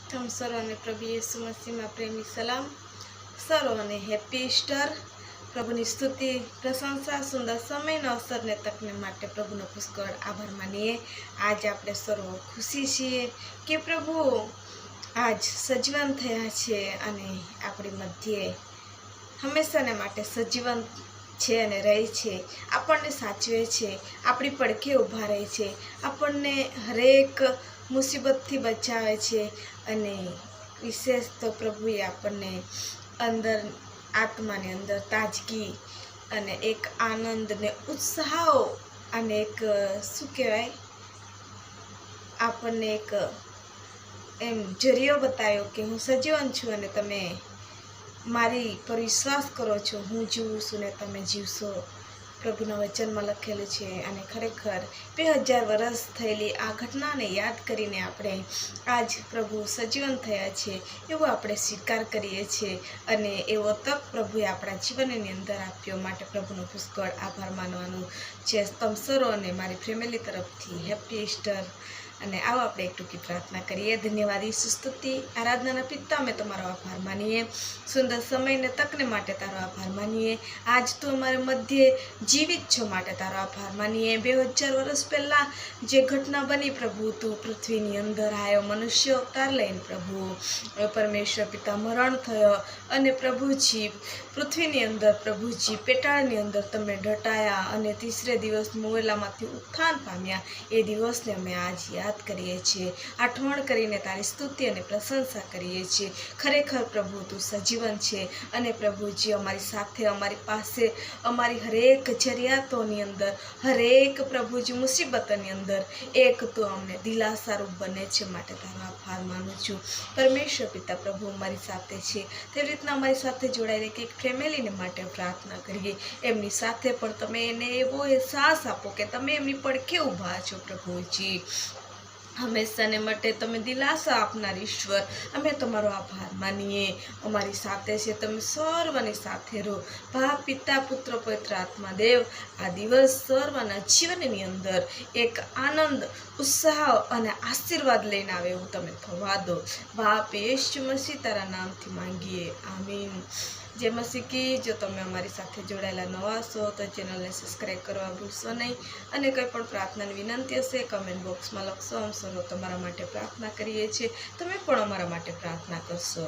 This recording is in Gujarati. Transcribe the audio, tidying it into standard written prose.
તમ સર્વને પ્રભુ યેસુ મસીહમાં પ્રેમી સલામ. સર્વને હેપી ઈસ્ટર. પ્રભુની સ્તુતિ, પ્રશંસા, સુંદર સમયનો અવસરને તકને માટે પ્રભુનો પુષ્કળ આભાર માનીએ. આજ આપણે સર્વ ખુશી છીએ કે પ્રભુ આજ સજીવન થયા છે અને આપણી મધ્યે હંમેશાને માટે સજીવન છે અને રહે છે, આપણને સાચવે છે, આપણી પડખે ઊભા રહે છે, આપણને હરેક મુસીબતથી બચાવે છે અને વિશેષ તો પ્રભુએ આપણને અંદર આત્માની અંદર તાજગી અને એક આનંદ ને ઉત્સાહ અને એક શું કહેવાય આપણને એક એમ જરિયો બતાવ્યો કે હું સજીવન છું અને તમે મારી પર વિશ્વાસ કરો છો, હું જીવું છું ને તમે જીવશો. પ્રભુના વચનમાં લખેલું છે અને ખરેખર 2000 વર્ષ થયેલી આ ઘટનાને યાદ કરીને આપણે આજ પ્રભુ સજીવન થયા છે એવો આપણે સ્વીકાર કરીએ છીએ અને એવો તક પ્રભુએ આપણા જીવનની અંદર આપ્યો માટે પ્રભુનો પુષ્કળ આભાર માનવાનું છે. તમ સર્વ અને મારી ફેમિલી તરફથી હેપી ઈસ્ટર. અને આવો આપણે એક ટૂંકી પ્રાર્થના કરીએ. ધન્યવાદ ઈસુ, સ્તુતિ આરાધનાના પિતા, અમે તમારો આભાર માનીએ. સુંદર સમયને તકને માટે તારો આભાર માનીએ. આજ તું અમારે મધ્યે જીવિત છો માટે તારો આભાર માનીએ. 2000 વર્ષ પહેલાં જે ઘટના બની પ્રભુ, તું પૃથ્વીની અંદર આવ્યો મનુષ્ય અવતાર લઈને પ્રભુ. પરમેશ્વર પિતા મરણ થયો અને પ્રભુજી પૃથ્વીની અંદર પ્રભુજી પેટાળની અંદર તમે ડટાયા અને ત્રીસરે દિવસ મુવેલામાંથી ઉત્થાન પામ્યા. એ દિવસને અમે આજ યાદ કરીએ છીએ, આઠવણ કરીને તારી સ્તુતિ અને પ્રશંસા કરીએ છીએ. ખરેખર પ્રભુ તું સજીવન છે અને પ્રભુજી અમારી સાથે, અમારી પાસે, અમારી હરેક જરૂરિયાતોની અંદર, હરેક પ્રભુજી મુસીબતોની અંદર એક તું અમને દિલાસારૂપ બને છે માટે તારો આભાર માનું છું. પરમેશ્વર પિતા પ્રભુ અમારી સાથે છે તેવી રીતના અમારી સાથે જોડાઈને એક ફેમિલીને માટે પ્રાર્થના કરીએ. એમની સાથે પણ તમે એને એવો અહેસાસ આપો કે તમે એમની પડખે ઊભા છો પ્રભુજી. હંમેશાને માટે તમે દિલાસા આપનાર ઈશ્વર, અમે તમારો આભાર માનીએ. અમારી સાથે છે, તમે સર્વની સાથે રહો. બાપ, પિતા, પુત્ર, પવિત્ર આત્મા દેવ આ દિવસ સર્વના જીવનની અંદર એક આનંદ, ઉત્સાહ અને આશીર્વાદ લઈને આવે એવું તમે થવા દો. બાપ યેસુ મસીહ તારા નામથી માંગીએ, આમીન. જે મસીહ કી. જો તમે અમારી સાથે જોડાયેલા નવા છો તો ચેનલને સબસ્ક્રાઈબ કરવા ભૂલશો નહીં અને કંઈ પણ પ્રાર્થનાની વિનંતી હશે કમેન્ટ બોક્સમાં લખશો. અમે સર્વ તમારા માટે પ્રાર્થના કરીએ છીએ, તમે પણ અમારા માટે પ્રાર્થના કરશો.